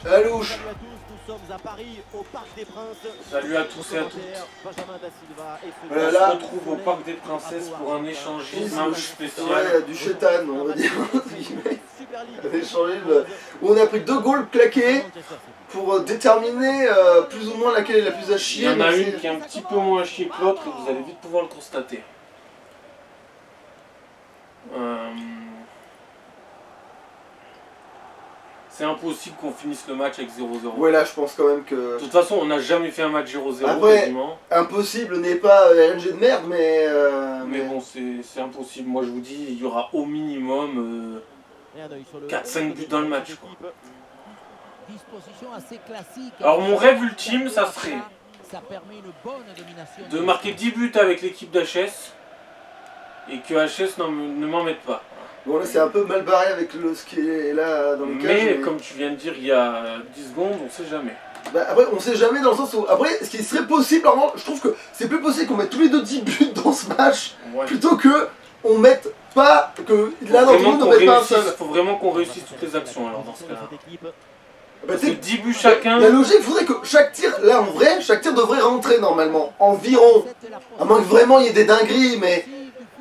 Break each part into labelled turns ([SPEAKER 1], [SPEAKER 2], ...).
[SPEAKER 1] La louche.
[SPEAKER 2] Salut à tous, nous sommes à Paris, au Parc des Princes.
[SPEAKER 3] Salut à tous et à toutes.
[SPEAKER 2] Benjamin Da Silva et
[SPEAKER 3] On
[SPEAKER 1] Voilà,
[SPEAKER 3] se
[SPEAKER 1] là.
[SPEAKER 3] retrouve au Parc des Princesses pour un échangisme un peu spécial.
[SPEAKER 1] Ouais, du chétan, on va dire.
[SPEAKER 2] Super League.
[SPEAKER 1] On a échangé où on a pris 2 goals claqués pour déterminer plus ou moins laquelle est la plus à
[SPEAKER 3] Il
[SPEAKER 1] chier.
[SPEAKER 3] y en a
[SPEAKER 1] mais
[SPEAKER 3] une qui est un petit peu moins chier que l'autre et vous allez vite pouvoir le constater. C'est impossible qu'on finisse le match avec 0-0.
[SPEAKER 1] Ouais, là, je pense quand même que.
[SPEAKER 3] De toute façon, on n'a jamais fait un match 0-0
[SPEAKER 1] Après,
[SPEAKER 3] quasiment.
[SPEAKER 1] Impossible n'est pas RNG de merde, mais.
[SPEAKER 3] Mais bon, c'est impossible. Moi, je vous dis, il y aura au minimum 4-5 buts dans le match, quoi.
[SPEAKER 4] Disposition assez classique.
[SPEAKER 3] Alors, mon rêve ultime, ça serait
[SPEAKER 4] Ça permet une bonne domination
[SPEAKER 3] de marquer 10 buts avec l'équipe d'HS et que HS ne m'en mette pas.
[SPEAKER 1] Bon, là, c'est un peu mal barré avec ce qui est là dans le cage.
[SPEAKER 3] Mais comme tu viens de dire il y a 10 secondes, on sait jamais.
[SPEAKER 1] Bah, après, on sait jamais dans le sens où. Après, ce qui serait possible, normalement, je trouve que c'est plus possible qu'on mette tous les deux 10 buts dans ce match
[SPEAKER 3] Ouais.
[SPEAKER 1] plutôt que on mette pas. Que l'un d'entre nous ne mette pas un seul.
[SPEAKER 3] Faut vraiment qu'on réussisse toutes les actions alors dans ce cas-là.
[SPEAKER 1] Bah,
[SPEAKER 3] Parce que
[SPEAKER 1] t'sais,
[SPEAKER 3] 10 buts chacun.
[SPEAKER 1] la logique, il faudrait que chaque tir, là en vrai, chaque tir devrait rentrer normalement. Environ. À moins que vraiment il y ait des dingueries, mais.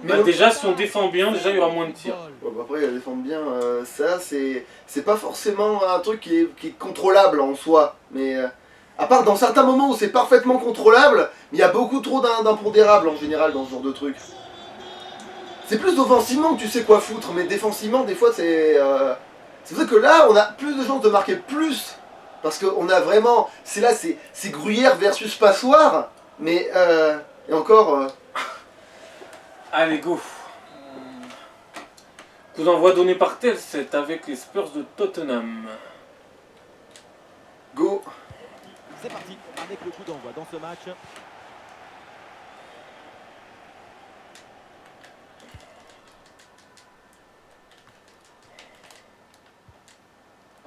[SPEAKER 3] Bah, déjà, si on défend bien, déjà il y aura moins de tirs.
[SPEAKER 1] Ouais, bah, après, défendre bien, ça, c'est pas forcément un truc qui est contrôlable en soi. Mais. À part dans certains moments où c'est parfaitement contrôlable, il y a beaucoup trop d'impondérables en général dans ce genre de truc. C'est plus offensivement que tu sais quoi foutre, mais défensivement, des fois, c'est. C'est vrai que là, on a plus de chances de marquer plus. Parce qu'on a vraiment. C'est là, c'est Gruyère versus Passoire. Mais. Et encore.
[SPEAKER 3] Allez, go. Coup d'envoi donné par Telset avec les Spurs de Tottenham.
[SPEAKER 1] Go.
[SPEAKER 2] C'est parti avec le coup d'envoi dans ce match.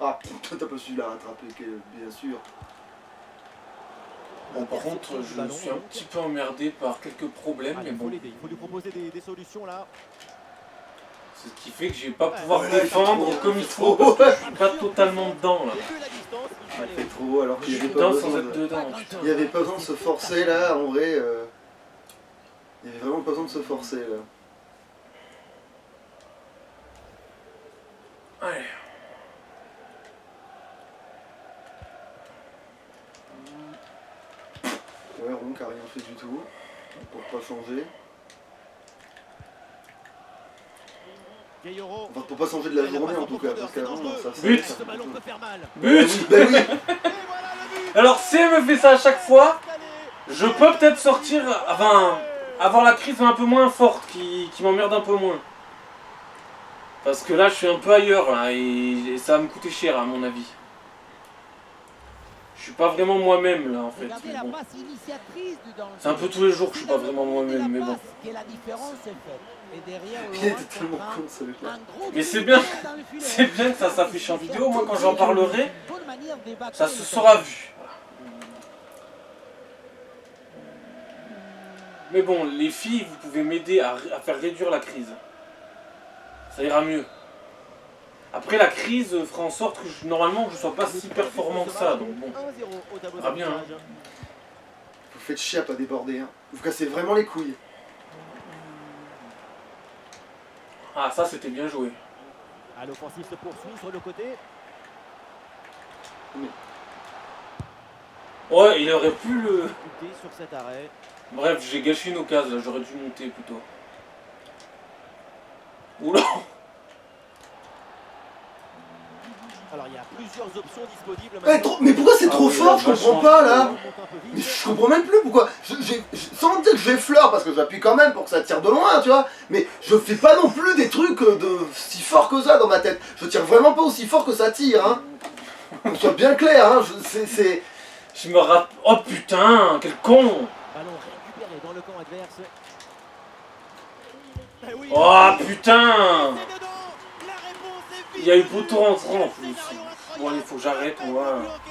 [SPEAKER 1] Ah, putain, t'as pas su la rattraper, bien sûr.
[SPEAKER 3] Bon, par contre, je suis un petit peu emmerdé par quelques problèmes, mais
[SPEAKER 2] Il faut
[SPEAKER 3] bon.
[SPEAKER 2] l'aider, il faut lui proposer des solutions là.
[SPEAKER 3] C'est ce qui fait que je vais pas pouvoir
[SPEAKER 1] Ouais, là, il
[SPEAKER 3] défendre
[SPEAKER 1] fait trop,
[SPEAKER 3] comme
[SPEAKER 1] il
[SPEAKER 3] il
[SPEAKER 1] fait
[SPEAKER 3] faut,
[SPEAKER 1] trop.
[SPEAKER 3] parce que je suis pas totalement dedans là.
[SPEAKER 2] Et vu la distance, il
[SPEAKER 1] Il
[SPEAKER 2] fallait-
[SPEAKER 1] fait trop alors
[SPEAKER 3] Je
[SPEAKER 1] qu'il y
[SPEAKER 3] suis
[SPEAKER 1] avait pas
[SPEAKER 3] dedans
[SPEAKER 1] besoin
[SPEAKER 3] sans
[SPEAKER 1] de...
[SPEAKER 3] être dedans, putain.
[SPEAKER 1] Il y avait pas besoin de se forcer là, en vrai. Il y avait vraiment pas besoin de se forcer là.
[SPEAKER 3] Allez.
[SPEAKER 1] Ouais, Ronk a rien fait du tout. Pour pas changer.
[SPEAKER 2] Gayoro.
[SPEAKER 1] Enfin, pour pas changer de la journée en tout cas, parce qu'avant, ça se...
[SPEAKER 3] But.
[SPEAKER 2] Ce ballon peut faire mal.
[SPEAKER 3] But.
[SPEAKER 1] Bah oui.
[SPEAKER 2] Et voilà le but.
[SPEAKER 3] Alors si elle me fait ça à chaque fois, je peux peut-être sortir, enfin, avoir la crise un peu moins forte, qui m'emmerde un peu moins. Parce que là, je suis un peu ailleurs, là, et ça va me coûter cher, à mon avis. Je suis pas vraiment moi-même, là, en fait.
[SPEAKER 4] Regardez
[SPEAKER 3] mais
[SPEAKER 4] la
[SPEAKER 3] bon.
[SPEAKER 4] passe initiatrice du danger.
[SPEAKER 3] C'est un peu tous les jours que je suis pas vraiment moi-même, mais bon.
[SPEAKER 4] Et la différence est faite. Et derrière,
[SPEAKER 1] Il était
[SPEAKER 4] Laurent
[SPEAKER 1] tellement
[SPEAKER 4] comprend
[SPEAKER 1] con celui-là.
[SPEAKER 4] un gros
[SPEAKER 3] Mais c'est
[SPEAKER 4] but
[SPEAKER 3] bien,
[SPEAKER 4] dans le filet.
[SPEAKER 3] c'est bien que ça s'affiche en vidéo. Moi, quand j'en parlerai,
[SPEAKER 4] Une bonne manière d'évacuer
[SPEAKER 3] ça se
[SPEAKER 4] le
[SPEAKER 3] sera vu. Mais bon, les filles, vous pouvez m'aider à faire réduire la crise. Ça ira mieux. Après, la crise fera en sorte que normalement, je ne sois pas si performant que ça. Donc bon.
[SPEAKER 2] 1-0 au tableau
[SPEAKER 3] Ah bien,
[SPEAKER 2] d'arbitrage.
[SPEAKER 1] Vous faites chier à pas déborder, hein. Vous cassez vraiment les couilles.
[SPEAKER 3] Ah, ça, c'était bien joué.
[SPEAKER 2] À l'offensive se poursuit sur le côté.
[SPEAKER 3] Ouais, il aurait pu le...
[SPEAKER 2] Buté sur cet arrêt.
[SPEAKER 3] Bref, j'ai gâché une occasion, là. J'aurais dû monter plutôt. Oula.
[SPEAKER 2] Alors il y a plusieurs options disponibles.
[SPEAKER 1] Mais pourquoi c'est trop
[SPEAKER 3] oui,
[SPEAKER 1] fort?
[SPEAKER 3] là,
[SPEAKER 1] Je comprends
[SPEAKER 3] vachement
[SPEAKER 1] pas
[SPEAKER 3] trop,
[SPEAKER 1] là.
[SPEAKER 3] hein.
[SPEAKER 1] Mais je comprends même plus pourquoi. Sans dire que j'effleure, parce que j'appuie quand même pour que ça tire de loin, tu vois. Mais je fais pas non plus des trucs de si fort que ça dans ma tête. Je tire vraiment pas aussi fort que ça tire, hein. Qu'on soit bien clair, hein. C'est.
[SPEAKER 3] Je me rappelle... Oh putain, quel con.
[SPEAKER 2] Ballon récupéré dans le camp adverse. Eh oui,
[SPEAKER 3] Oh putain.
[SPEAKER 2] c'est dedans. La réponse est
[SPEAKER 3] Il y a eu
[SPEAKER 2] vite.
[SPEAKER 3] beaucoup rentrant en plus.
[SPEAKER 2] Scénario incroyable.
[SPEAKER 3] Bon, il faut que j'arrête, moi.
[SPEAKER 2] But encaissé.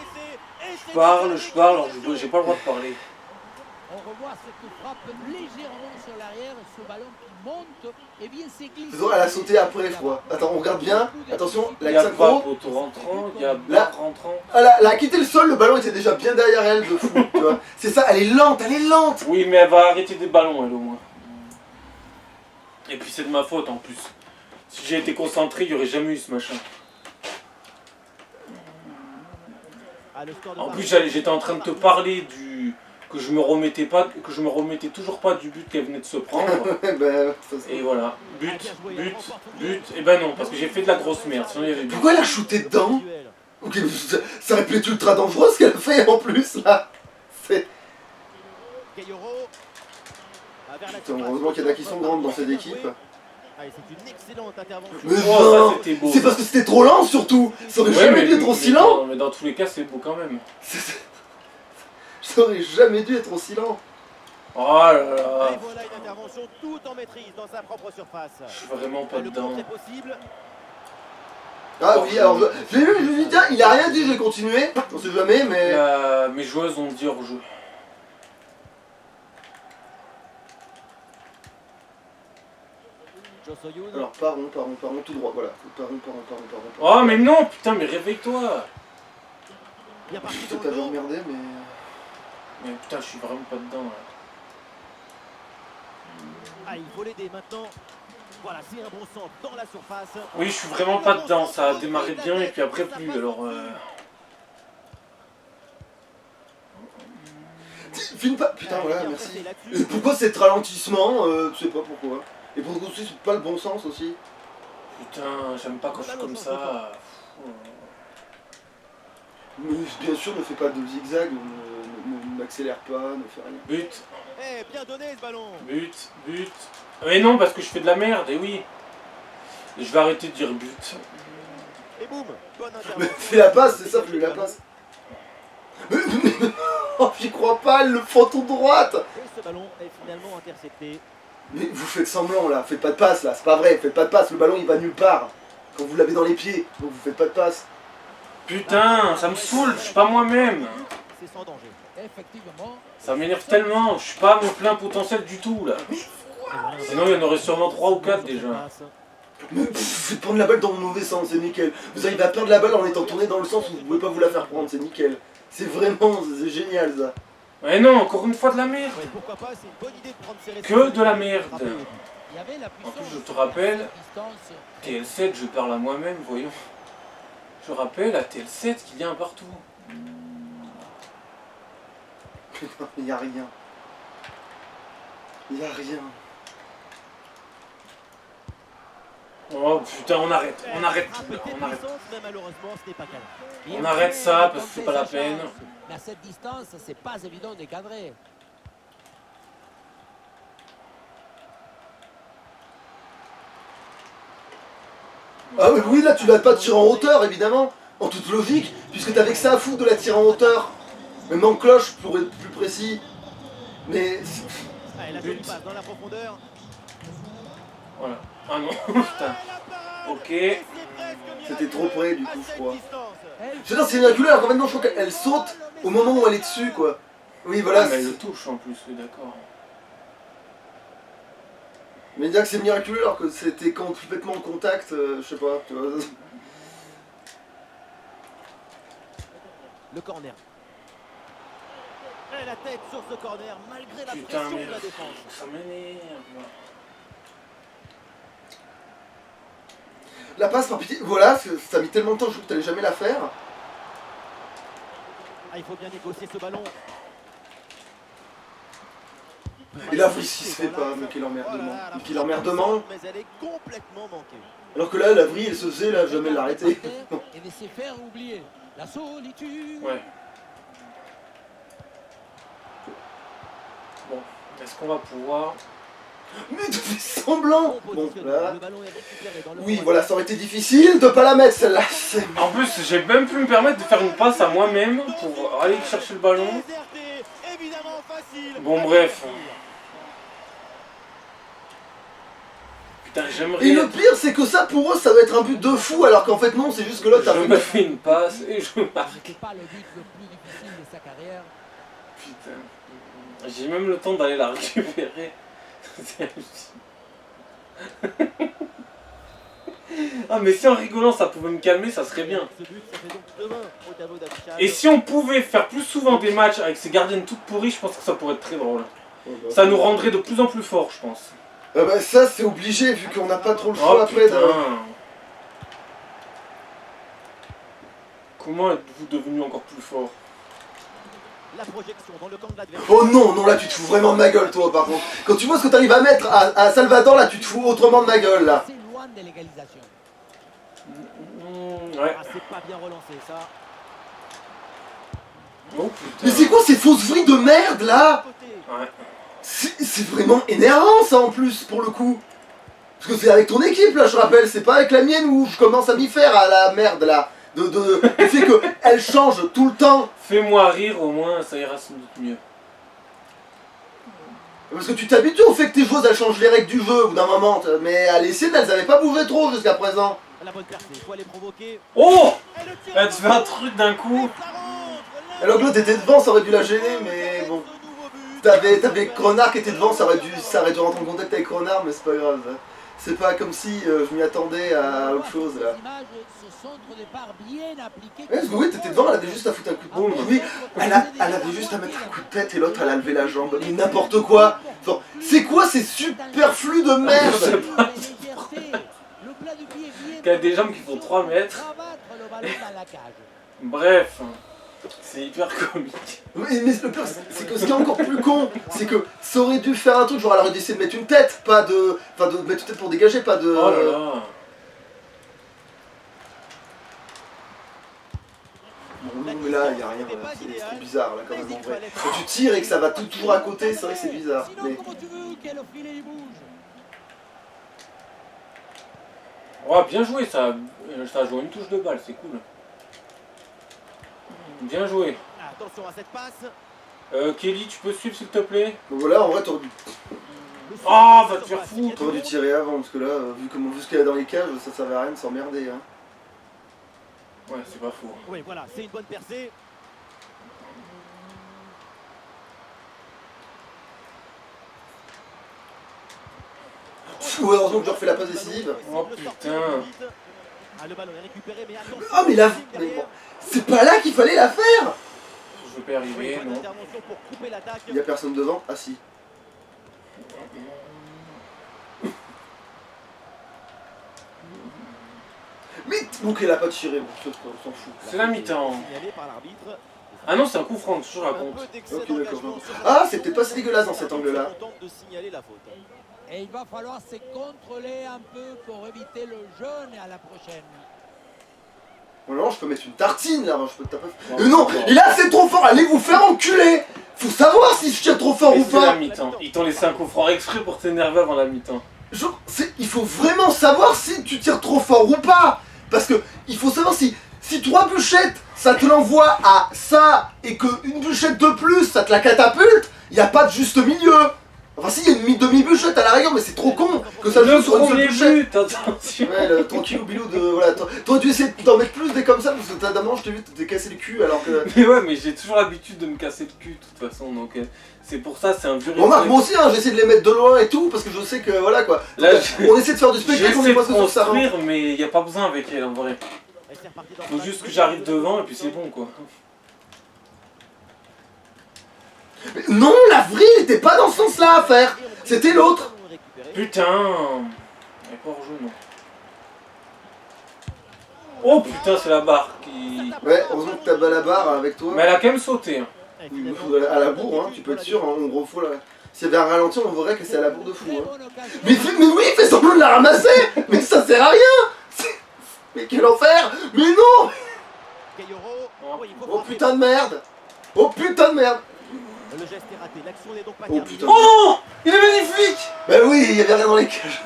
[SPEAKER 2] Et
[SPEAKER 3] Je
[SPEAKER 2] c'est
[SPEAKER 3] parle,
[SPEAKER 2] marqué.
[SPEAKER 3] alors j'ai pas le droit de parler.
[SPEAKER 4] On revoit cette frappe légèrement sur l'arrière, ce ballon qui monte, et bien c'est glissé.
[SPEAKER 1] Faisons, elle a sauté après, je crois. Attends, on regarde bien. Attention,
[SPEAKER 3] Il y
[SPEAKER 1] la
[SPEAKER 3] a pas
[SPEAKER 1] synchro.
[SPEAKER 3] poteau rentrant, il y a
[SPEAKER 1] Là.
[SPEAKER 3] bloc rentrant.
[SPEAKER 1] Elle a quitté le sol, le ballon était déjà bien derrière elle, de fou. Tu vois. C'est ça, elle est lente, elle est lente.
[SPEAKER 3] Oui, mais elle va arrêter des ballons, elle, au moins. Et puis c'est de ma faute, en plus. Si j'ai été concentré, il n'y aurait jamais eu ce machin.
[SPEAKER 2] Ah, le score de
[SPEAKER 3] En
[SPEAKER 2] Paris.
[SPEAKER 3] plus, j'étais en train de te parler du... que je me remettais toujours pas du but qu'elle venait de se prendre.
[SPEAKER 1] Ben, ça, c'est-
[SPEAKER 3] Et voilà. But, but. Et ben non, parce que j'ai fait de la grosse merde. Sinon, il y avait but.
[SPEAKER 1] Pourquoi elle a shooté dedans?
[SPEAKER 2] Duel.
[SPEAKER 1] Ok, ça aurait pu être ultra dangereux ce qu'elle a fait en plus là. C'est...
[SPEAKER 2] Kayoro. Ah, vers la
[SPEAKER 1] Putain,
[SPEAKER 2] surface.
[SPEAKER 1] heureusement qu'il y en a qui sont grandes dans cette équipe.
[SPEAKER 2] Ah, et c'est une excellente intervention.
[SPEAKER 1] Mais
[SPEAKER 3] Oh,
[SPEAKER 1] non,
[SPEAKER 3] ça, c'était beau.
[SPEAKER 1] c'est parce que c'était trop lent surtout. Ça aurait
[SPEAKER 3] Ouais,
[SPEAKER 1] jamais dû être aussi lent.
[SPEAKER 3] mais dans tous les cas, c'est beau quand même.
[SPEAKER 1] Ça aurait jamais dû être aussi lent.
[SPEAKER 3] Oh là
[SPEAKER 2] Et
[SPEAKER 3] là.
[SPEAKER 2] voilà une intervention tout en maîtrise dans sa propre surface.
[SPEAKER 3] Je suis vraiment pas
[SPEAKER 2] Le
[SPEAKER 3] dedans.
[SPEAKER 2] contre est possible.
[SPEAKER 1] Ah oui, alors je l'ai vu, je me suis dit, tiens, il a rien dit, je vais continuer. On sait jamais, mais.
[SPEAKER 3] Mes joueuses ont dit hors jeu.
[SPEAKER 2] Josoyoun.
[SPEAKER 1] Alors, partons tout droit, voilà. Partons.
[SPEAKER 3] Oh, mais non, putain, mais réveille-toi.
[SPEAKER 2] Bien parti
[SPEAKER 1] Putain,
[SPEAKER 2] dans
[SPEAKER 1] t'as
[SPEAKER 2] le dos.
[SPEAKER 1] emmerdé, mais.
[SPEAKER 3] Mais putain, je suis vraiment pas dedans là.
[SPEAKER 2] Ah, il faut l'aider maintenant. Voilà, c'est un bon centre dans la surface.
[SPEAKER 3] Oui, je suis vraiment pas dedans. Ça a démarré bien et puis après plus. Alors,
[SPEAKER 1] Filme pas. Putain, voilà,
[SPEAKER 2] Bien
[SPEAKER 1] merci.
[SPEAKER 2] pressé
[SPEAKER 1] Et
[SPEAKER 2] là-dessus.
[SPEAKER 1] pourquoi cet ralentissement Je sais pas pourquoi. Et pour le coup, c'est pas le bon sens aussi.
[SPEAKER 3] putain, j'aime pas quand je suis comme ça.
[SPEAKER 1] Mais bien sûr, ne fais pas de zigzag, n'accélère pas, ne fais rien.
[SPEAKER 3] But,
[SPEAKER 2] Eh, bien donné ce ballon.
[SPEAKER 3] but. Mais non, parce que je fais de la merde, et oui. Je vais arrêter de dire but.
[SPEAKER 2] Et boum, bonne
[SPEAKER 1] Mais
[SPEAKER 2] intervention.
[SPEAKER 1] fais la passe, c'est ça, fais la passe. Mais oh, j'y crois pas, elle le prend tout droite.
[SPEAKER 2] Et ce ballon est finalement intercepté.
[SPEAKER 1] Mais vous faites semblant là, faites pas de passe là, c'est pas vrai, faites pas de passe, le ballon il va nulle part. Quand vous l'avez dans les pieds, donc vous faites pas de passe.
[SPEAKER 3] Putain, ça me saoule, je suis pas moi-même.
[SPEAKER 2] C'est sans danger.
[SPEAKER 4] Effectivement.
[SPEAKER 3] Ça m'énerve tellement, je suis pas à mon plein potentiel du tout là. Sinon, il y en aurait sûrement 3 ou 4 déjà.
[SPEAKER 1] Mais faites prendre la balle dans le mauvais sens, c'est nickel. Vous arrivez à perdre la balle en étant tourné dans le sens où vous pouvez pas vous la faire prendre, c'est nickel. C'est vraiment, c'est génial ça.
[SPEAKER 3] Mais non, encore une fois de la merde.
[SPEAKER 2] Ouais, pourquoi pas, c'est une bonne idée de prendre ses
[SPEAKER 3] Que de la merde.
[SPEAKER 4] Il y avait la
[SPEAKER 3] En
[SPEAKER 4] puissance.
[SPEAKER 3] plus, je te rappelle,
[SPEAKER 4] la distance.
[SPEAKER 3] TL7, je parle à moi-même, voyons. Je rappelle à TL7 qu'il y a un partout.
[SPEAKER 1] Putain, y a rien. Y a rien.
[SPEAKER 3] Oh putain, on arrête tout là, on arrête.
[SPEAKER 2] Mais malheureusement, ce n'est pas calme.
[SPEAKER 3] On arrête ça parce que c'est pas la peine.
[SPEAKER 4] Mais à cette distance, c'est pas évident de cadrer.
[SPEAKER 1] Ah mais oui, là tu vas pas te tirer en hauteur évidemment, en toute logique, puisque t'avais que ça à foutre de la tirer en hauteur. Même en cloche pour être plus précis. Mais...
[SPEAKER 2] Ah, et la jolie passe dans la profondeur.
[SPEAKER 3] Voilà. Ah non, putain. Ok.
[SPEAKER 1] C'était trop près du coup je crois. Je veux dire c'est miraculeux alors qu'en fait non je crois qu'elle saute au moment où elle est dessus quoi. Oui voilà.
[SPEAKER 3] Ah, mais elle le touche en plus, oui d'accord.
[SPEAKER 1] Mais dire que c'est miraculeux alors que c'était complètement en contact, je sais pas, tu vois.
[SPEAKER 2] Le corner. Et la tête sur ce corner, malgré la
[SPEAKER 3] Putain,
[SPEAKER 2] pression
[SPEAKER 3] mais
[SPEAKER 2] de la défense.
[SPEAKER 3] ça m'énerve.
[SPEAKER 1] La passe par pitié, voilà, ça a mis tellement de temps, je crois que t'allais jamais la faire.
[SPEAKER 2] Ah, il faut bien négocier ce ballon.
[SPEAKER 1] Et là, Vries, il se fait pas, mais quel emmerdement. Et quel emmerdement.
[SPEAKER 2] Mais elle est complètement manquée.
[SPEAKER 1] Alors que là, la Vries, elle se faisait, là, jamais l'arrêter.
[SPEAKER 4] Et laisser faire oublier la solitude.
[SPEAKER 3] Ouais. Bon, est-ce qu'on va pouvoir...
[SPEAKER 1] Mais tu fais semblant.
[SPEAKER 2] Bon
[SPEAKER 1] Bon,
[SPEAKER 2] positionnement,
[SPEAKER 1] là...
[SPEAKER 2] le ballon est récupéré dans le
[SPEAKER 1] Oui,
[SPEAKER 2] coin.
[SPEAKER 1] voilà, ça aurait été difficile de pas la mettre, celle-là.
[SPEAKER 3] En plus, j'ai même pu me permettre de faire une passe à moi-même pour aller chercher le ballon.
[SPEAKER 2] Déserté, évidemment facile.
[SPEAKER 3] Bon, bref. Putain, j'aimerais...
[SPEAKER 1] Et le pire, c'est que ça, pour eux, ça doit être un but de fou, alors qu'en fait, non, c'est juste que là, t'as
[SPEAKER 3] Je
[SPEAKER 1] fait...
[SPEAKER 3] me fais une passe et je marque.
[SPEAKER 4] C'était pas le but le plus difficile de sa carrière.
[SPEAKER 3] Putain. J'ai même le temps d'aller la récupérer. C'est hallucinant. Ah mais si en rigolant ça pouvait me calmer, ça serait bien.
[SPEAKER 2] Ce but, ça fait donc 2-1 au tableau d'affichage.
[SPEAKER 3] Et si on pouvait faire plus souvent des matchs avec ces gardiennes toutes pourries, je pense que ça pourrait être très drôle. Ça nous rendrait de plus en plus forts, je pense.
[SPEAKER 1] Bah ça c'est obligé vu qu'on n'a pas trop le
[SPEAKER 3] Oh
[SPEAKER 1] choix après.
[SPEAKER 3] putain. Comment êtes-vous devenu encore plus fort?
[SPEAKER 2] La projection dans le camp de l'adversaire.
[SPEAKER 1] Oh non, non là tu te fous vraiment de ma gueule toi par contre. Quand tu vois ce que t'arrives à mettre à Salvador là tu te fous autrement de ma gueule là.
[SPEAKER 4] C'est loin de l'égalisation.
[SPEAKER 3] Ouais.
[SPEAKER 2] Ah, c'est pas bien relancé ça.
[SPEAKER 3] Oh
[SPEAKER 1] Mais
[SPEAKER 3] putain.
[SPEAKER 1] c'est quoi ces fausses vrilles de merde là?
[SPEAKER 2] Côté.
[SPEAKER 3] Ouais.
[SPEAKER 1] C'est vraiment énervant ça en plus pour le coup. Parce que c'est avec ton équipe là je rappelle, c'est pas avec la mienne où je commence à m'y faire à la merde là. Le fait qu'elle change tout le temps.
[SPEAKER 3] Fais-moi rire au moins, ça ira sans doute mieux.
[SPEAKER 1] Parce que tu t'habitues au fait que tes joueuses elles changent les règles du jeu au bout d'un moment. Mais à l'essai elles avaient pas bougé trop jusqu'à présent.
[SPEAKER 2] La bonne percée, il faut aller provoquer.
[SPEAKER 3] Oh!
[SPEAKER 2] Et le tir.
[SPEAKER 3] Elle te fait un truc d'un coup.
[SPEAKER 2] Ça rentre.
[SPEAKER 1] Alors que l'autre était devant, ça aurait dû la gêner, mais bon. T'avais Cronard qui était devant, ça aurait dû rentrer en contact avec Cronard, mais c'est pas grave. Hein. C'est pas comme si je m'y attendais à autre chose là.
[SPEAKER 4] Les images se sont au départ bien appliquées.
[SPEAKER 1] Ouais, parce que oui, t'étais devant, elle avait juste à foutre un coup de boum. Oui, elle avait juste à mettre un coup de tête et l'autre elle a levé la jambe. Mais n'importe quoi. Enfin, c'est quoi ces superflus de
[SPEAKER 3] Je sais
[SPEAKER 1] merde?
[SPEAKER 3] pas. Qu'il y a des jambes qui font 3 mètres. Bref, c'est hyper comique.
[SPEAKER 1] Mais le pire, c'est que ce qui est encore plus con, c'est que ça aurait dû faire un truc, genre elle aurait dû essayer de mettre une tête, pas de. Enfin, de mettre une tête pour dégager, pas de.
[SPEAKER 3] Oh là là.
[SPEAKER 1] Bon, mais là, il y a rien, là. C'est trop bizarre là quand même en vrai. Quand tu tires et que ça va toujours à côté, c'est vrai que c'est bizarre. Mais...
[SPEAKER 3] Ouais, bien joué ça. Ça a joué une touche de balle, c'est cool. Bien joué.
[SPEAKER 2] Attention à cette passe.
[SPEAKER 3] Kelly, tu peux suivre s'il te plaît?
[SPEAKER 1] Donc voilà, en vrai, t'aurais dû
[SPEAKER 3] Ah, va te faire foutre.
[SPEAKER 1] tirer avant, parce que là, vu ce qu'il y a dans les cages, ça servait à rien de s'emmerder. Hein.
[SPEAKER 3] Ouais, c'est pas faux.
[SPEAKER 2] Oui, voilà, c'est une bonne percée.
[SPEAKER 1] Pff, heureusement que je refais la passe décisive.
[SPEAKER 3] Oh putain.
[SPEAKER 2] Ah, le ballon est récupéré, mais attention.
[SPEAKER 1] Ah, mais là, mais bon, c'est pas là qu'il fallait la faire.
[SPEAKER 3] Je peux arriver, non.
[SPEAKER 2] Intervention pour couper l'attaque.
[SPEAKER 1] Il y a personne devant? Ah si. Mais donc elle a pas tiré, bon, on s'en fout.
[SPEAKER 3] C'est la mi-temps.
[SPEAKER 2] Signalé par l'arbitre.
[SPEAKER 3] Ah non, c'est un coup franc, je
[SPEAKER 2] Un
[SPEAKER 3] raconte.
[SPEAKER 2] peu d'excès
[SPEAKER 1] Ok, d'accord.
[SPEAKER 2] d'engagement sur
[SPEAKER 1] Ah,
[SPEAKER 2] cette
[SPEAKER 1] c'est peut-être pas si dégueulasse dans cet angle-là.
[SPEAKER 2] On tente de signaler la faute.
[SPEAKER 4] Et il va falloir se contrôler un peu pour éviter le jaune à la prochaine.
[SPEAKER 1] Bon, non, je peux mettre une tartine là, je peux taper. Non, et là c'est trop fort, allez vous faire enculer. Faut savoir si je tire trop fort
[SPEAKER 3] Mais
[SPEAKER 1] ou
[SPEAKER 3] c'est la
[SPEAKER 1] pas.
[SPEAKER 3] mi-temps. Ils t'ont laissé un coup franc exprès pour t'énerver avant la mi-temps.
[SPEAKER 1] Genre, il faut vraiment savoir si tu tires trop fort ou pas. Parce que il faut savoir si 3 bûchettes, ça te l'envoie à ça, et que une bûchette de plus, ça te la catapulte, y a pas de juste milieu. Enfin si, il y a une demi-bûchette à la rigueur, mais c'est trop con que ça joue
[SPEAKER 3] Le
[SPEAKER 1] sur une seule
[SPEAKER 3] premier
[SPEAKER 1] bûchette.
[SPEAKER 3] but, attention.
[SPEAKER 1] Ouais, le tranquillou bilou de... Voilà, t'aurais dû essayer d'en mettre plus des comme ça, parce que t'as d'abord je t'ai vu t'es cassé le cul alors que...
[SPEAKER 3] Mais ouais, mais j'ai toujours l'habitude de me casser le cul de toute façon, donc c'est pour ça, c'est un vieux
[SPEAKER 1] Remarque,
[SPEAKER 3] réflexe.
[SPEAKER 1] moi aussi, hein, j'essaie de les mettre de loin et tout, parce que je sais que voilà quoi.
[SPEAKER 3] Là,
[SPEAKER 1] Donc, on essaie de faire du spectacle, on
[SPEAKER 3] J'essaie
[SPEAKER 1] est
[SPEAKER 3] de
[SPEAKER 1] pas sur ça.
[SPEAKER 3] construire, mais y a pas besoin avec elle en vrai.
[SPEAKER 2] Et c'est reparti dans
[SPEAKER 3] Faut
[SPEAKER 2] le
[SPEAKER 3] juste que
[SPEAKER 2] match.
[SPEAKER 3] j'arrive devant et puis c'est bon quoi.
[SPEAKER 1] Mais non, la vrille était pas dans ce sens-là à faire. C'était l'autre.
[SPEAKER 3] Putain. Elle est pas hors jeu, non. Oh putain, c'est la barre qui...
[SPEAKER 1] Ouais, heureusement que t'as bas la barre avec toi.
[SPEAKER 3] Mais elle a quand même sauté. Hein.
[SPEAKER 1] Oui, à la bourre, hein, tu peux être sûr, hein, on refoule là. S'il y avait un ralenti, on verrait que c'est à la bourre de fou.
[SPEAKER 4] Très
[SPEAKER 1] Hein.
[SPEAKER 4] bonne occasion.
[SPEAKER 1] Mais oui, fais semblant de la ramasser. Mais ça sert à rien. Mais quel enfer. Mais non.
[SPEAKER 2] Caillero. Oui, il faut
[SPEAKER 1] Oh
[SPEAKER 2] frapper.
[SPEAKER 1] putain de merde. Oh putain de merde.
[SPEAKER 2] Le geste est raté, l'action n'est donc pas
[SPEAKER 1] Oh,
[SPEAKER 2] terminée.
[SPEAKER 1] putain.
[SPEAKER 3] Oh, il est magnifique.
[SPEAKER 1] Bah oui, il y avait rien dans les cages.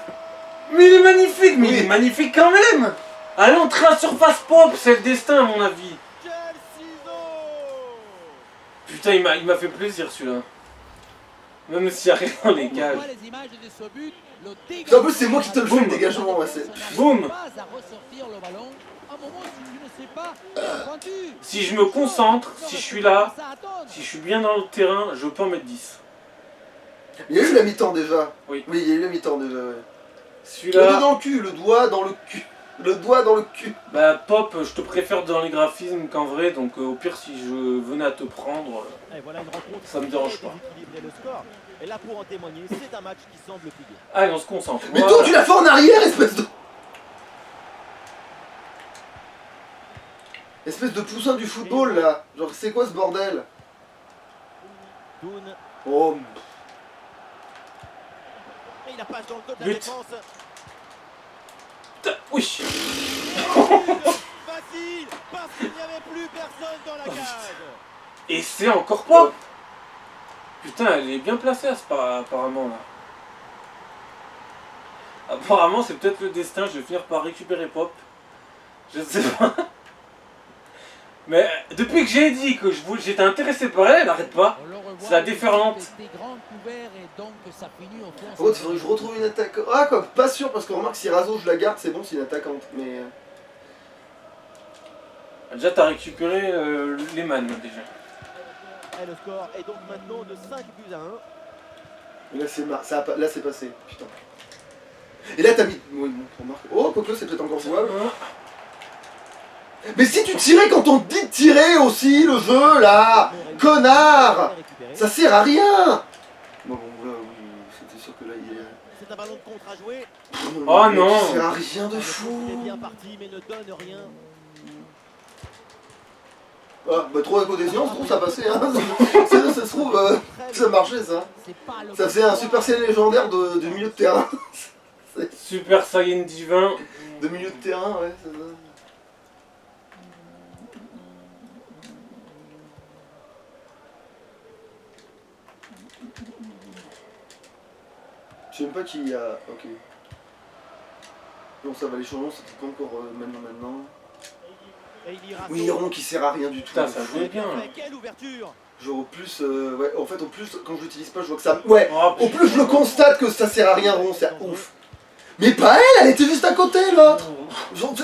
[SPEAKER 3] Mais il est magnifique, mais
[SPEAKER 1] Oui.
[SPEAKER 3] il est magnifique quand même. Allez, entrer à surface pop, c'est le destin à mon avis.
[SPEAKER 2] Quel ciseau.
[SPEAKER 3] Putain, il m'a fait plaisir celui-là. Même s'il n'y a rien dans les
[SPEAKER 4] On
[SPEAKER 3] cages.
[SPEAKER 4] voit les images de ce but, le
[SPEAKER 1] C'est un peu, c'est moi qui te le fais, le
[SPEAKER 3] Boum.
[SPEAKER 1] dégagement. Ouais, c'est...
[SPEAKER 4] Ça n'arrive
[SPEAKER 3] Boum.
[SPEAKER 4] pas à ressortir le ballon. À un moment, si tu ne sais pas, pointu.
[SPEAKER 3] Si je me concentre, si je suis là,
[SPEAKER 4] Ça attend.
[SPEAKER 3] si je suis bien dans le terrain, je peux en mettre 10.
[SPEAKER 1] Il y a eu la mi-temps déjà.
[SPEAKER 3] Oui.
[SPEAKER 1] Oui, il y a eu la mi-temps déjà, ouais. Le
[SPEAKER 3] Celui-là,
[SPEAKER 1] doigt dans le cul, le doigt dans le cul. Le doigt dans le cul.
[SPEAKER 3] bah Pop, je te préfère dans les graphismes qu'en vrai, donc au pire si je venais à te prendre,
[SPEAKER 2] Et voilà une rencontre
[SPEAKER 3] Ça me dérange
[SPEAKER 2] très
[SPEAKER 3] pas.
[SPEAKER 2] déséquilibrée, le score. Et là pour en témoigner, c'est un match qui semble plié.
[SPEAKER 3] allez on se concentre.
[SPEAKER 1] Mais
[SPEAKER 3] Voilà.
[SPEAKER 1] toi, tu l'as fait en arrière, espèce de... Espèce de poussin du football, là. Genre, c'est quoi ce bordel?
[SPEAKER 2] Toun,
[SPEAKER 1] Oh,
[SPEAKER 2] et il la passe dans le dos de la
[SPEAKER 3] But.
[SPEAKER 2] défense.
[SPEAKER 3] Oui.
[SPEAKER 2] Facile, parce qu'il n'y avait plus personne dans la cage.
[SPEAKER 3] Et c'est encore Pop. Putain, elle est bien placée apparemment là. Apparemment c'est peut-être le destin, je vais finir par récupérer Pop. Je sais pas. Mais depuis que j'ai dit que j'étais intéressé par elle, elle arrête pas.
[SPEAKER 4] On le revoit,
[SPEAKER 3] C'est la déferlante.
[SPEAKER 4] C'était grand couvert et donc ça finit au fond.
[SPEAKER 1] par contre, il faudrait que je retrouve une attaque. Ah, quoi, pas sûr, parce qu'on remarque si Razo je la garde, c'est bon, c'est une attaquante. Mais.
[SPEAKER 3] Déjà t'as récupéré les man déjà.
[SPEAKER 2] Et le score est donc maintenant de 5 buts à 1.
[SPEAKER 1] Là, là, c'est passé. Putain. Et là, t'as mis. Oui, bon, remarque. Oh, quoique, c'est peut-être encore jouable. Mais si tu tirais quand on te dit de tirer aussi, le jeu, là. Connard. Ça sert à rien. Bon, là, oui, c'était sûr que là, il est.
[SPEAKER 2] C'est un ballon de contre à jouer.
[SPEAKER 3] Oh non.
[SPEAKER 1] Ça sert à rien de
[SPEAKER 2] Il est
[SPEAKER 1] fou.
[SPEAKER 2] bien parti mais ne donne rien.
[SPEAKER 1] Ah, bah trop à côté sinon, ça se trouve, ça passait, hein. Ça se trouve, ça marchait, ça.
[SPEAKER 4] C'est pas le
[SPEAKER 1] Ça faisait un Super Saiyan légendaire de milieu de terrain.
[SPEAKER 3] Super Saiyan divin.
[SPEAKER 1] De milieu de terrain, ouais, c'est ça. Je sais même pas qui a... Ok. Bon, ça va, les changements, c'était pas encore maintenant.
[SPEAKER 2] Et il ira
[SPEAKER 1] Oui, Ron qui sert à rien du tout.
[SPEAKER 3] Putain, ça jouait bien.
[SPEAKER 2] Quelle ouverture.
[SPEAKER 1] Genre au plus, ouais, en fait au plus, quand je l'utilise pas, je vois que ça... Ouais,
[SPEAKER 3] Oh,
[SPEAKER 1] au plus je le constate que ça sert à rien, Ron, c'est ouf. Mais pas elle, elle était juste à côté, l'autre. Genre,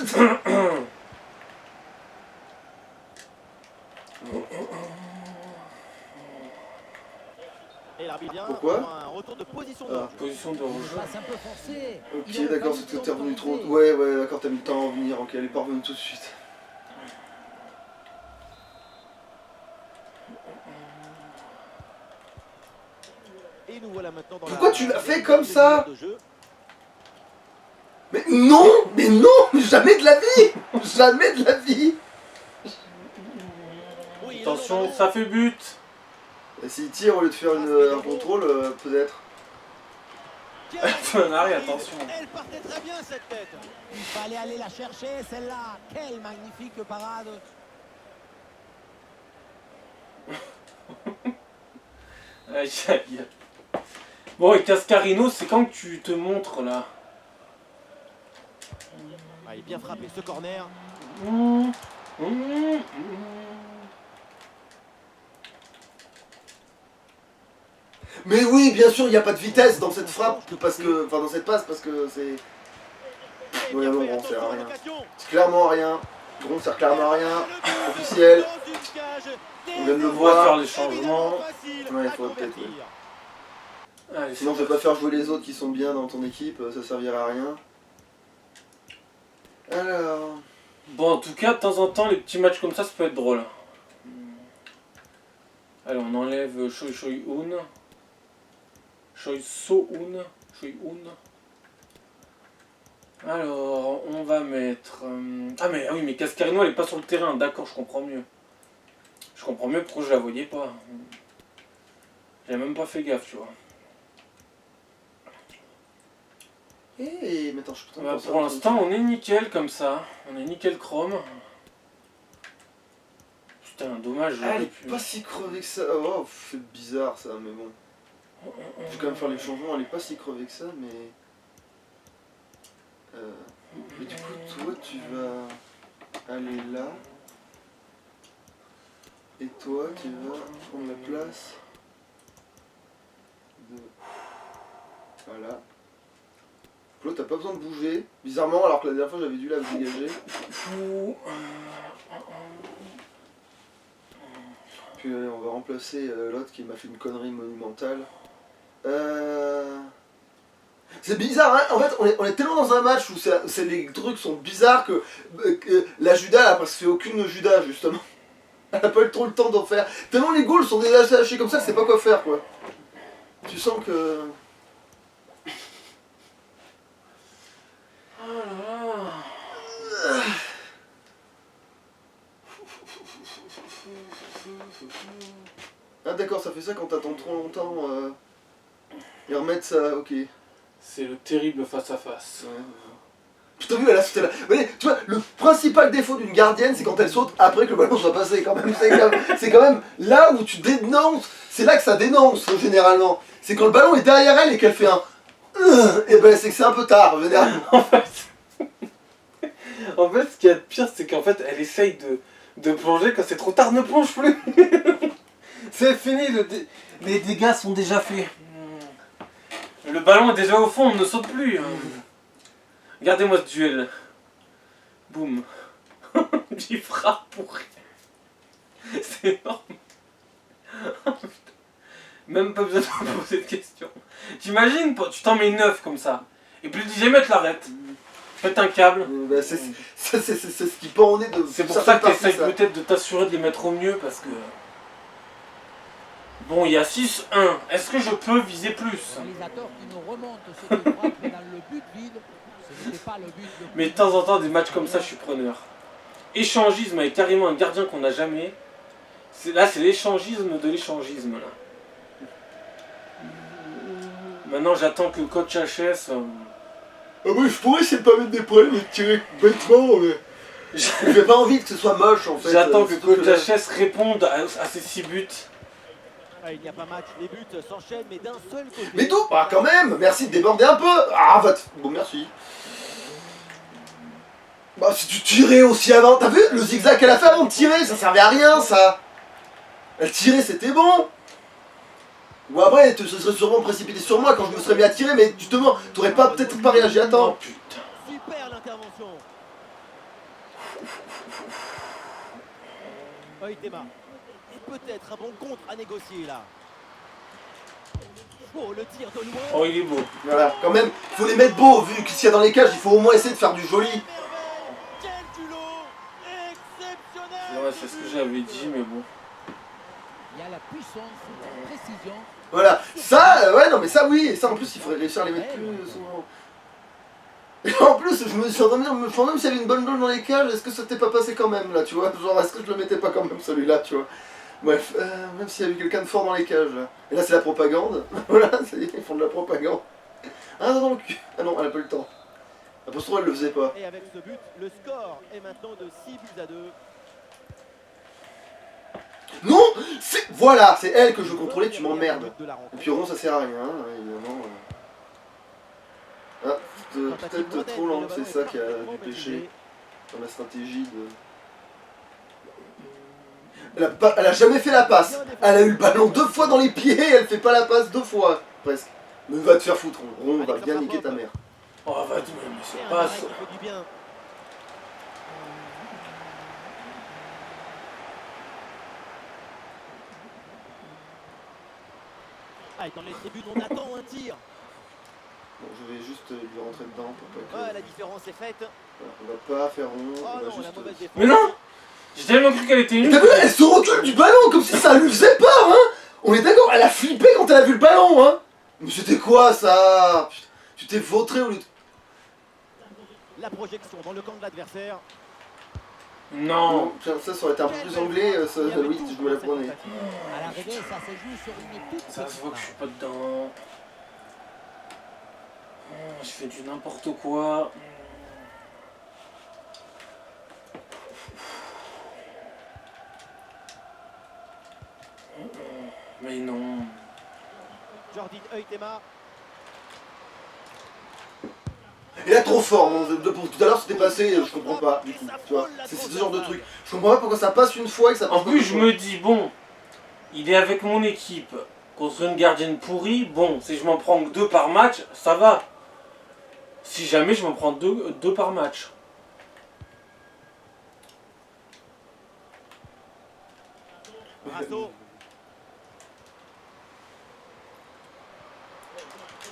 [SPEAKER 2] Et l'arbitre vient
[SPEAKER 1] Pourquoi
[SPEAKER 2] pour un retour de position de jeu.
[SPEAKER 3] Position de
[SPEAKER 4] Une
[SPEAKER 3] rouge.
[SPEAKER 4] passe un peu forcée.
[SPEAKER 1] Ok,
[SPEAKER 4] Il aurait
[SPEAKER 1] d'accord,
[SPEAKER 4] fallu
[SPEAKER 1] c'est que t'es revenu trop...
[SPEAKER 4] tenter.
[SPEAKER 1] Ouais, ouais, d'accord, t'as mis le temps à revenir, ok, elle est pas revenue tout de suite.
[SPEAKER 2] Et nous voilà maintenant dans
[SPEAKER 1] Pourquoi
[SPEAKER 2] la...
[SPEAKER 1] tu l'as fait comme ça
[SPEAKER 2] de jeu.
[SPEAKER 1] Mais non, jamais de la vie. Jamais de la vie.
[SPEAKER 2] Oui,
[SPEAKER 3] Attention, ça fait but.
[SPEAKER 1] Et s'il tire au lieu de faire un contrôle, peut-être.
[SPEAKER 3] Fenari, attention.
[SPEAKER 2] Elle partait très bien cette tête.
[SPEAKER 4] Il fallait aller la chercher, celle-là. Quelle magnifique parade.
[SPEAKER 3] Aïe, aïe. Bon, et Cascarino, c'est quand que tu te montres là?
[SPEAKER 2] Ah, il est bien frappé ce corner.
[SPEAKER 1] Mais oui, bien sûr, il n'y a pas de vitesse dans cette frappe, parce que... Enfin, dans cette passe, parce que c'est...
[SPEAKER 2] Et
[SPEAKER 1] Ouais,
[SPEAKER 2] bien
[SPEAKER 1] non,
[SPEAKER 2] fait,
[SPEAKER 1] bon, sert à
[SPEAKER 2] attention,
[SPEAKER 1] rien.
[SPEAKER 2] l'occasion.
[SPEAKER 1] C'est clairement à rien. Gron sert clairement à rien. Officiel.
[SPEAKER 2] Dans une cage.
[SPEAKER 1] On vient de le
[SPEAKER 3] On va faire
[SPEAKER 1] voir.
[SPEAKER 3] les changements.
[SPEAKER 1] Ouais,
[SPEAKER 2] Ouais,
[SPEAKER 1] faut peut-être, ouais.
[SPEAKER 3] Allez,
[SPEAKER 1] Sinon, je vais pas faire jouer les autres qui sont bien dans ton équipe, ça servira à rien. Alors...
[SPEAKER 3] Bon, en tout cas, de temps en temps, les petits matchs comme ça peut être drôle. Allez, on enlève Choi Choi-un. Choi So-un. Choi-un. Alors, on va mettre... Ah, mais oui, mais Cascarino, elle est pas sur le terrain. D'accord, je comprends mieux. Je comprends mieux pourquoi je la voyais pas. J'avais même pas fait gaffe, tu vois.
[SPEAKER 1] Eh, mais attends, je suis en train de
[SPEAKER 3] Bah,
[SPEAKER 1] penser à
[SPEAKER 3] pour
[SPEAKER 1] un
[SPEAKER 3] l'instant,
[SPEAKER 1] truc.
[SPEAKER 3] on est nickel comme ça. On est nickel chrome. Putain, dommage.
[SPEAKER 1] Ah, elle
[SPEAKER 3] j'aurais
[SPEAKER 1] est
[SPEAKER 3] pu-
[SPEAKER 1] pas si crevée que ça. Oh, c'est bizarre ça, mais bon. Je vais quand même faire les changements, elle est pas si crevée que ça, mais... Mais du coup, toi, tu vas aller là. Et toi, tu vas prendre la place de... Voilà. Claude, t'as pas besoin de bouger. Bizarrement, alors que la dernière fois, j'avais dû la dégager. Puis on va remplacer l'autre qui m'a fait une connerie monumentale. C'est bizarre, hein. En fait, on est tellement dans un match où les trucs sont bizarres que la Judas, elle a presque fait aucune Judas, justement. Elle a pas eu trop le temps d'en faire. Tellement les goals sont déjà lâchés comme ça, c'est pas quoi faire, quoi. Tu sens que...
[SPEAKER 3] Oh là là.
[SPEAKER 1] Ah d'accord, ça fait ça quand t'attends trop longtemps. Et remettre ça, ok.
[SPEAKER 3] C'est le terrible face-à-face.
[SPEAKER 1] Putain, vu, là, c'était là. Ouais, tu vois, le principal défaut d'une gardienne, c'est quand elle saute après que le ballon soit passé, quand même. C'est quand même là où tu dénonces. C'est là que ça dénonce, généralement. C'est quand le ballon est derrière elle et qu'elle fait un... Et ben, c'est que c'est un peu tard, généralement.
[SPEAKER 3] En fait, ce qu'il y a de pire, c'est qu'en fait, elle essaye de plonger. Quand c'est trop tard, ne plonge plus. C'est fini, les dégâts sont déjà faits. Le ballon est déjà au fond, on ne saute plus. Regardez-moi ce duel. Boum. J'y frappe pour rien. C'est énorme. Même pas besoin de me poser de questions. T'imagines, tu t'en mets 9 comme ça. Et puis le 10ème, tu l'arrêtes. Faites un câble.
[SPEAKER 1] Bah, c'est ce qui pend au nez de...
[SPEAKER 3] C'est pour ça que tu essayes peut-être de t'assurer de les mettre au mieux parce que... Bon, il y a 6-1. Est-ce que je peux viser plus?
[SPEAKER 4] Le réalisateur qui nous remonte cette frappe dans le but vide, ce n'était pas le but de...
[SPEAKER 3] Mais de temps en temps, des matchs comme ça, je suis preneur. Échangisme avec carrément un gardien qu'on n'a jamais. Là, c'est l'échangisme de l'échangisme. Là. Maintenant, j'attends que le coach HS...
[SPEAKER 1] Ah oui, je pourrais essayer de pas mettre des problèmes et de tirer bêtement, mais... J'ai pas envie que ce soit moche, en fait.
[SPEAKER 3] J'attends que le coach HS réponde à ces 6 buts.
[SPEAKER 2] Il n'y a pas match, les buts s'enchaînent, mais d'un seul côté.
[SPEAKER 1] Mais d'où? Ah, quand même. Merci de déborder un peu. Ah, bon, merci. Bah, si tu tirais aussi avant... T'as vu le zigzag qu'elle a fait avant de tirer? Ça servait à rien, ça. Elle tirait, c'était bon. Ou après, elle se serait sûrement précipité sur moi quand je me serais mis à tirer, mais justement, t'aurais pas peut-être pas réagi à
[SPEAKER 3] Oh
[SPEAKER 1] temps.
[SPEAKER 3] putain.
[SPEAKER 2] Super l'intervention. Oitema. Et peut-être un bon contre à négocier là. Oh, le tir de loin.
[SPEAKER 3] Oh, il est beau.
[SPEAKER 1] Voilà, quand même, faut les mettre beaux, vu que s'il y a dans les cages, il faut au moins essayer de faire du joli.
[SPEAKER 2] Quel culot exceptionnel.
[SPEAKER 3] Ouais, c'est ce que j'avais dit, mais bon.
[SPEAKER 4] Il y a la puissance, la précision.
[SPEAKER 1] Voilà, ça, ouais, non mais ça oui, et ça en plus il faudrait réussir à les mettre plus souvent. Et en plus, je me suis en train de me demander s'il y avait une bonne balle dans les cages, est-ce que ça t'est pas passé quand même là, tu vois? Genre, est-ce que je le mettais pas quand même celui-là, tu vois? Bref, même s'il y avait quelqu'un de fort dans les cages là. Et là c'est la propagande, voilà, ça y est, ils font de la propagande. Ah non, dans le cul. Ah non, elle a pas eu le temps. La Postro elle le faisait pas.
[SPEAKER 2] Et avec ce but, le score est maintenant de 6 buts à 2.
[SPEAKER 1] Non, c'est... Voilà, c'est elle que je veux contrôler, tu m'emmerdes. Et puis rond ça sert à rien, hein, évidemment. Ah, peut-être trop lent, c'est ça qui a du péché dans la stratégie de... Elle a jamais fait la passe. Elle a eu le ballon 2 fois dans les pieds et elle fait pas la passe 2 fois, presque. Mais va te faire foutre, Ron va bien niquer ta mère.
[SPEAKER 3] Oh, va te mais c'est pas ça.
[SPEAKER 2] Ah, et dans les tribunes, on attend un tir.
[SPEAKER 1] Bon, je vais juste lui rentrer dedans pour pas que...
[SPEAKER 2] Ouais, la différence est faite.
[SPEAKER 1] Voilà, on va pas faire rond,
[SPEAKER 2] Oh
[SPEAKER 1] on va
[SPEAKER 2] non,
[SPEAKER 1] juste...
[SPEAKER 2] la mauvaise défense.
[SPEAKER 3] Mais non! J'ai tellement cru qu'elle était
[SPEAKER 1] Et
[SPEAKER 3] nulle.
[SPEAKER 1] t'as vu, elle se recule du ballon comme si ça lui faisait peur, hein. On est d'accord, elle a flippé quand elle a vu le ballon, hein. Mais c'était quoi ça? Putain, tu t'es vautré au lieu de...
[SPEAKER 2] La projection dans le camp de l'adversaire.
[SPEAKER 3] Non.
[SPEAKER 1] Tiens, ça aurait été un peu plus anglais, ça, oui, je me la prenais.
[SPEAKER 4] À l'arrivée, ça se joue sur une toute
[SPEAKER 3] Ça se voit que je suis pas dedans. Je fais du n'importe quoi. Mais non.
[SPEAKER 2] Jordi Oitema.
[SPEAKER 1] Et là, trop fort, pour tout à l'heure c'était passé, je comprends pas, du coup, tu vois. C'est ce genre de truc. Je comprends pas pourquoi ça passe une fois et que ça passe
[SPEAKER 3] En
[SPEAKER 1] pas
[SPEAKER 3] plus,
[SPEAKER 1] deux
[SPEAKER 3] je
[SPEAKER 1] fois.
[SPEAKER 3] me dis, bon, il est avec mon équipe contre une gardienne pourrie. Bon, si je m'en prends que 2 par match, ça va. Si jamais je m'en prends 2 par match.
[SPEAKER 2] Brasso.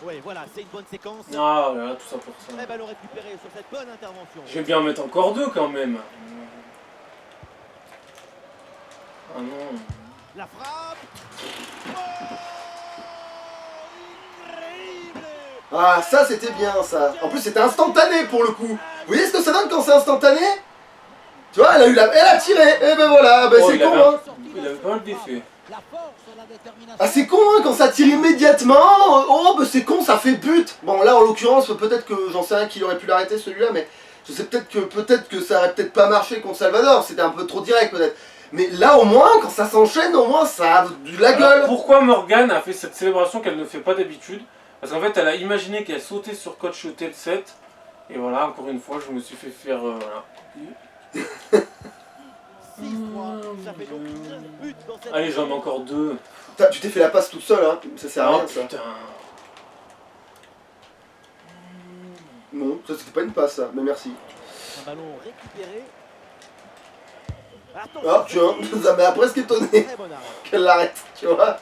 [SPEAKER 2] Ouais, voilà, c'est une bonne séquence.
[SPEAKER 3] Ah là là, tout ça pour ça.
[SPEAKER 2] Très ballon récupéré sur cette bonne intervention.
[SPEAKER 3] Je vais bien en mettre encore 2 quand même. Ah non.
[SPEAKER 2] La frappe. Oh, incroyable.
[SPEAKER 1] Ah, ça c'était bien ça. En plus c'était instantané pour le coup. Vous voyez ce que ça donne quand c'est instantané? Tu vois, elle a tiré. Et ben voilà, ben
[SPEAKER 3] Oh,
[SPEAKER 1] c'est
[SPEAKER 3] il
[SPEAKER 1] con
[SPEAKER 3] avait-
[SPEAKER 1] hein.
[SPEAKER 3] Il avait pas mal d'effets.
[SPEAKER 4] La force, la détermination.
[SPEAKER 1] Ah c'est con hein, quand ça tire immédiatement. Oh ben c'est con, ça fait but. Bon là en l'occurrence peut-être que j'en sais rien qui aurait pu l'arrêter celui-là, mais je sais peut-être que ça aurait peut-être pas marché contre Salvador. C'était un peu trop direct peut-être. Mais là au moins quand ça s'enchaîne, au moins ça a de la
[SPEAKER 3] Alors,
[SPEAKER 1] gueule.
[SPEAKER 3] pourquoi Morgane a fait cette célébration qu'elle ne fait pas d'habitude? Parce qu'en fait, elle a imaginé qu'elle sautait sur coach tel set. Et voilà, encore une fois, je me suis fait faire. Voilà.
[SPEAKER 2] 6-3. Ça fait donc 9 buts dans cette.
[SPEAKER 3] Allez, j'en mets encore 2.
[SPEAKER 1] Tu t'es fait la passe tout seul hein. Ça sert à
[SPEAKER 3] Oh
[SPEAKER 1] rien ça.
[SPEAKER 3] putain.
[SPEAKER 1] Non, ça c'était pas une passe ça, mais merci.
[SPEAKER 2] Un ballon récupéré.
[SPEAKER 1] Ah tiens, ça m'a presque étonné
[SPEAKER 2] Très bon arrêt.
[SPEAKER 1] qu'elle l'arrête, tu vois.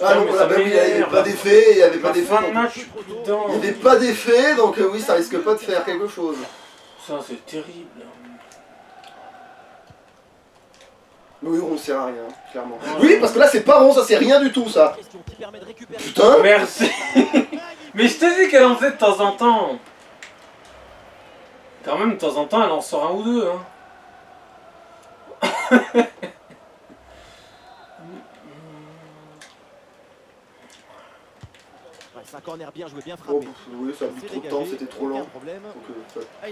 [SPEAKER 1] Ah non,
[SPEAKER 3] mais
[SPEAKER 1] là,
[SPEAKER 3] ça
[SPEAKER 1] bah oui, il n'y avait
[SPEAKER 3] m'énerve.
[SPEAKER 1] pas d'effet, il n'y avait pas
[SPEAKER 3] La
[SPEAKER 1] d'effet.
[SPEAKER 3] fin de
[SPEAKER 1] donc-
[SPEAKER 3] match,
[SPEAKER 1] Il n'y
[SPEAKER 3] putain.
[SPEAKER 1] avait pas d'effet, donc oui, ça risque pas de faire quelque chose.
[SPEAKER 3] Ça, c'est terrible.
[SPEAKER 1] Oui, on ne sert à rien, clairement.
[SPEAKER 3] Ouais.
[SPEAKER 1] Oui, parce que là, c'est pas rond, ça c'est rien du tout, ça.
[SPEAKER 2] Question qui permet de récupérer.
[SPEAKER 1] Putain.
[SPEAKER 3] Merci. Mais je t'ai dit qu'elle en faisait de temps en temps. Quand même, de temps en temps, elle en sort un ou deux. Hein.
[SPEAKER 2] Ouais, c'est un corner bien joué, bien
[SPEAKER 1] Oh,
[SPEAKER 2] frappé.
[SPEAKER 1] oui, ça a mis
[SPEAKER 2] C'est
[SPEAKER 1] trop de
[SPEAKER 2] dégagé,
[SPEAKER 1] temps, c'était trop
[SPEAKER 2] aucun
[SPEAKER 1] lent.
[SPEAKER 2] problème.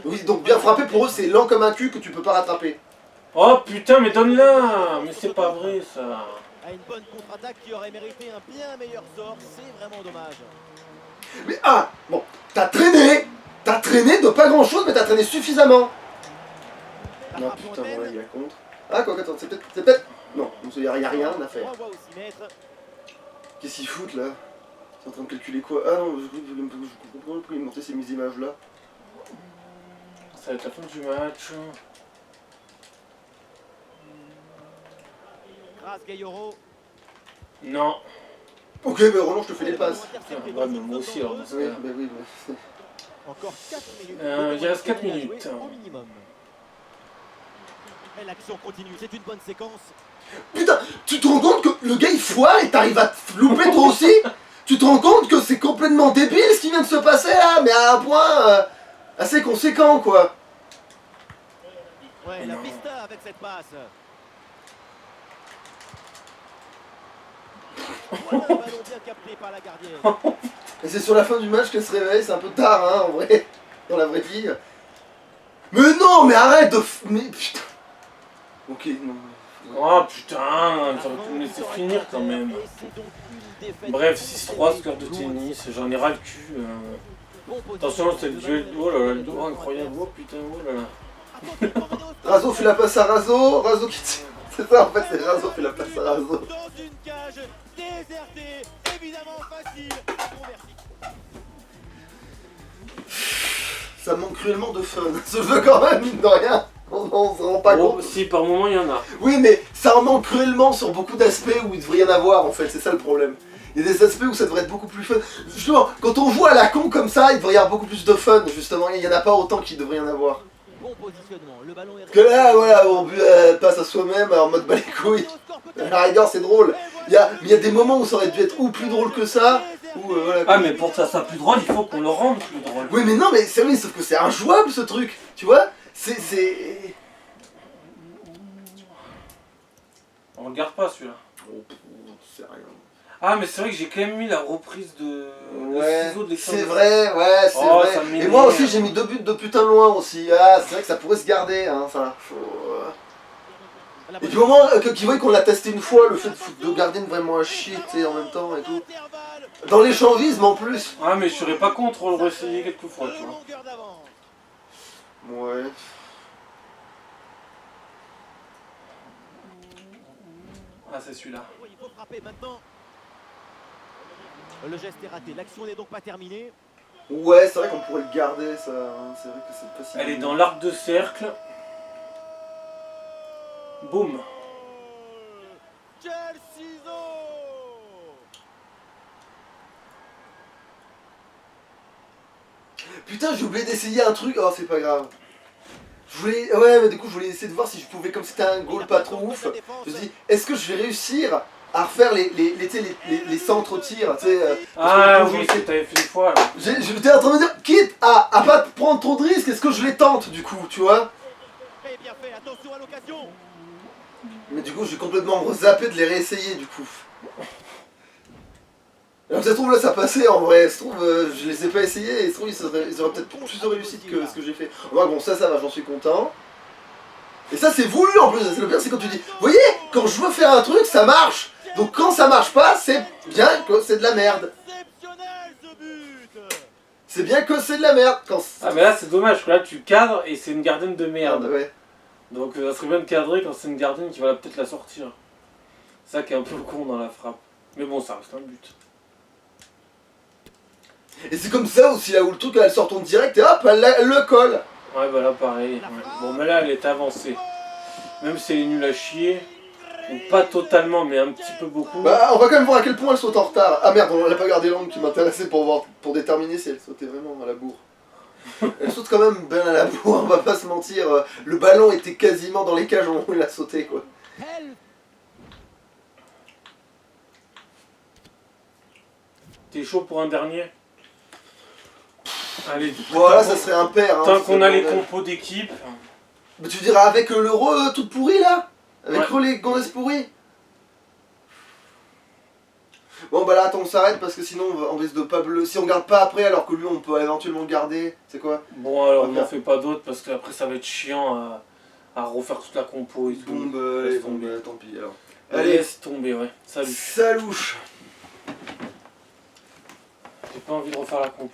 [SPEAKER 1] Oui, donc bien frappé pour eux, c'est lent comme un cul que tu peux pas rattraper.
[SPEAKER 3] Oh putain, mais donne-la. Mais c'est pas vrai, ça.
[SPEAKER 2] À une bonne contre-attaque qui aurait mérité un bien meilleur sort, c'est vraiment dommage.
[SPEAKER 1] Mais ah, bon, t'as traîné de pas grand chose, mais t'as traîné suffisamment.
[SPEAKER 2] La
[SPEAKER 1] Non,
[SPEAKER 2] frappe
[SPEAKER 1] putain,
[SPEAKER 2] lointaine.
[SPEAKER 1] ouais, il y a contre. Ah, quoi, attends, c'est peut-être. Non, il y a rien à faire.
[SPEAKER 2] Renvoi au 6 mètres.
[SPEAKER 1] Qu'est-ce qu'ils foutent là? Ils sont en train de calculer quoi? Ah non, je comprends pas pourquoi ils montaient ces images là.
[SPEAKER 3] Ça va être la fin du match.
[SPEAKER 2] Grâce Gayoro.
[SPEAKER 3] Non.
[SPEAKER 1] Ok, bah Roland, je te fais les passes.
[SPEAKER 3] Ouais, mais moi aussi, alors, dans ce
[SPEAKER 1] Oui,
[SPEAKER 3] cas-là.
[SPEAKER 1] bah oui, bah.
[SPEAKER 2] Encore 4 minutes.
[SPEAKER 3] Il reste 4
[SPEAKER 2] à jouer
[SPEAKER 3] minutes.
[SPEAKER 2] Au minimum. Et l'action continue, c'est une bonne séquence.
[SPEAKER 1] Putain, tu te rends compte que le gars il foire et t'arrives à te louper toi aussi? Tu te rends compte que c'est complètement débile ce qui vient de se passer là, mais à un point assez conséquent quoi.
[SPEAKER 2] Ouais, la
[SPEAKER 3] Non.
[SPEAKER 2] pista avec cette passe. Voilà un ballon bien capté par la gardienne.
[SPEAKER 1] Et c'est sur la fin du match qu'elle se réveille, c'est un peu tard hein en vrai, dans la vraie vie. Mais non, mais arrête de mais putain. Ok, non.
[SPEAKER 3] Oh putain, ça aurait pu me laisser finir quand même.
[SPEAKER 2] Et c'est donc une défaite.
[SPEAKER 3] Bref, 6-3, score de tennis, j'en ai ras le cul.
[SPEAKER 2] Bon
[SPEAKER 3] Attention, c'est le
[SPEAKER 2] positionnement
[SPEAKER 3] duel. Oh là là, le dos incroyable. Oh putain, oh là là.
[SPEAKER 2] Attention, pour revenir au stade.
[SPEAKER 1] Razo fait la passe à Razo qui tire. C'est ça en fait, c'est Razo fait la passe à Razo.
[SPEAKER 2] Dans une cage désertée, évidemment facile à convertir.
[SPEAKER 1] Ça manque cruellement de fun. Ce jeu quand même, mine de rien. On se rend pas
[SPEAKER 3] Oh,
[SPEAKER 1] compte.
[SPEAKER 3] si, par moment, il y en a.
[SPEAKER 1] Oui, mais ça en manque cruellement sur beaucoup d'aspects où il devrait y en avoir en fait, c'est ça le problème. Il y a des aspects où ça devrait être beaucoup plus fun. Justement, quand on joue à la con comme ça, il devrait y avoir beaucoup plus de fun, justement. Il n'y en a pas autant qu'il devrait y en avoir.
[SPEAKER 2] Bon positionnement, le ballon est
[SPEAKER 1] Que là, voilà, on passe à soi-même en mode bas les couilles. À la rigueur, c'est drôle. Mais il y a des moments où ça aurait dû être ou plus drôle que ça, ou voilà.
[SPEAKER 3] Ah, mais pour que ça soit plus drôle, il faut qu'on le rende plus drôle.
[SPEAKER 1] Oui, mais non, mais c'est oui, sauf que c'est injouable ce truc, tu vois. C'est.
[SPEAKER 3] On regarde pas celui-là.
[SPEAKER 1] Oh, c'est rien.
[SPEAKER 3] Ah, mais c'est vrai que j'ai quand même mis la reprise de
[SPEAKER 1] Ouais,
[SPEAKER 3] ciseaux de
[SPEAKER 1] c'est vrai, ouais, c'est
[SPEAKER 3] Oh, ça
[SPEAKER 1] vrai.
[SPEAKER 3] m'énerve.
[SPEAKER 1] Et moi aussi, j'ai mis 2 buts de putain de loin aussi. Ah, c'est vrai que ça pourrait se garder, hein, ça. Et du moment qu'ils voient qu'on l'a testé une fois, le fait de foutre deux gardiens vraiment un shit, tu sais, en même temps et tout. Dans l'échangisme en plus.
[SPEAKER 3] Ah, mais je serais pas contre le réessayer quelques fois, tu vois.
[SPEAKER 1] Ouais.
[SPEAKER 3] Ah, c'est celui-là.
[SPEAKER 2] Il faut frapper maintenant. Le geste est raté, l'action n'est donc pas terminée.
[SPEAKER 1] Ouais, c'est vrai qu'on pourrait le garder, ça. Hein. C'est vrai que c'est pas si.
[SPEAKER 3] Elle est dans l'arc de cercle. Boum.
[SPEAKER 2] Quel ciseau!
[SPEAKER 1] Putain, j'ai oublié d'essayer un truc. Oh, c'est pas grave. Je voulais... Ouais, mais du coup, je voulais essayer de voir si je pouvais, comme c'était un goal pas trop ouf, je me suis dit, est-ce que je vais réussir à refaire les centres tirs, tu sais...
[SPEAKER 3] Ah
[SPEAKER 1] parce que
[SPEAKER 3] oui,
[SPEAKER 1] je-
[SPEAKER 3] c'est t'avais fait une fois là.
[SPEAKER 1] J'étais en train de me dire, quitte à pas prendre trop de risques, est-ce que je les tente, du coup, tu vois?
[SPEAKER 2] Et bien fait, attention à l'occasion.
[SPEAKER 1] Mais du coup, j'ai complètement rezappé de les réessayer, du coup. Alors, ça se trouve, là, ça passait, en vrai. Ça se trouve, je les ai pas essayés, et ça se trouve, ils auraient peut-être plus de réussite que ce que j'ai fait. Ouais, bon, ça va, j'en suis content. Et ça, c'est voulu, en plus. C'est le pire, c'est quand tu dis, vous voyez, quand je veux faire un truc, ça marche. Donc, quand ça marche pas, c'est bien que c'est de la merde.
[SPEAKER 2] Exceptionnel ce but.
[SPEAKER 1] C'est bien que c'est de la merde. Quand
[SPEAKER 3] Ah mais là c'est dommage, parce que là tu cadres et c'est une gardienne de merde.
[SPEAKER 1] ouais.
[SPEAKER 3] Donc ça serait bien de cadrer quand c'est une gardienne qui va peut-être la sortir. C'est ça qui est un peu con dans la frappe. Mais bon, ça reste un but.
[SPEAKER 1] Et c'est comme ça aussi, là, où le truc, elle sort en direct, et hop, elle le colle.
[SPEAKER 3] Ouais bah là pareil. Ouais. Bon mais là elle est avancée. Même si elle est nulle à chier. Ou pas totalement mais un petit peu beaucoup.
[SPEAKER 1] Bah, on va quand même voir à quel point elle saute en retard. Ah merde, on a pas gardé l'angle qui m'intéressait pour déterminer si elle sautait vraiment à la bourre. Elle saute quand même bien à la bourre, on va pas se mentir. Le ballon était quasiment dans les cages au moment où il a sauté, quoi.
[SPEAKER 4] Quel
[SPEAKER 3] T'es chaud pour un dernier? Allez,
[SPEAKER 1] Voilà, ça serait un pair. Hein,
[SPEAKER 3] tant
[SPEAKER 1] ça
[SPEAKER 3] qu'on
[SPEAKER 1] serait
[SPEAKER 3] a les
[SPEAKER 1] bordel.
[SPEAKER 3] compos d'équipe.
[SPEAKER 1] Mais tu diras avec l'euro toute pourrie là? Avec
[SPEAKER 3] Ouais.
[SPEAKER 1] les gonzesses pourries? Bon bah là attends, on s'arrête parce que sinon on risque de pas bleu. Si on garde pas après alors que lui on peut éventuellement le garder, c'est quoi?
[SPEAKER 3] Bon alors on
[SPEAKER 1] Ok.
[SPEAKER 3] n'en fait pas d'autres parce qu'après ça va être chiant à refaire toute la compo et tout.
[SPEAKER 1] Bon bah,
[SPEAKER 3] Laisse
[SPEAKER 1] allez, bon,
[SPEAKER 3] tomber.
[SPEAKER 1] bah tant pis alors.
[SPEAKER 3] Allez,
[SPEAKER 1] Allez,
[SPEAKER 3] laisse tomber, ouais. Salut.
[SPEAKER 1] salouche!
[SPEAKER 3] J'ai pas envie de refaire la compo.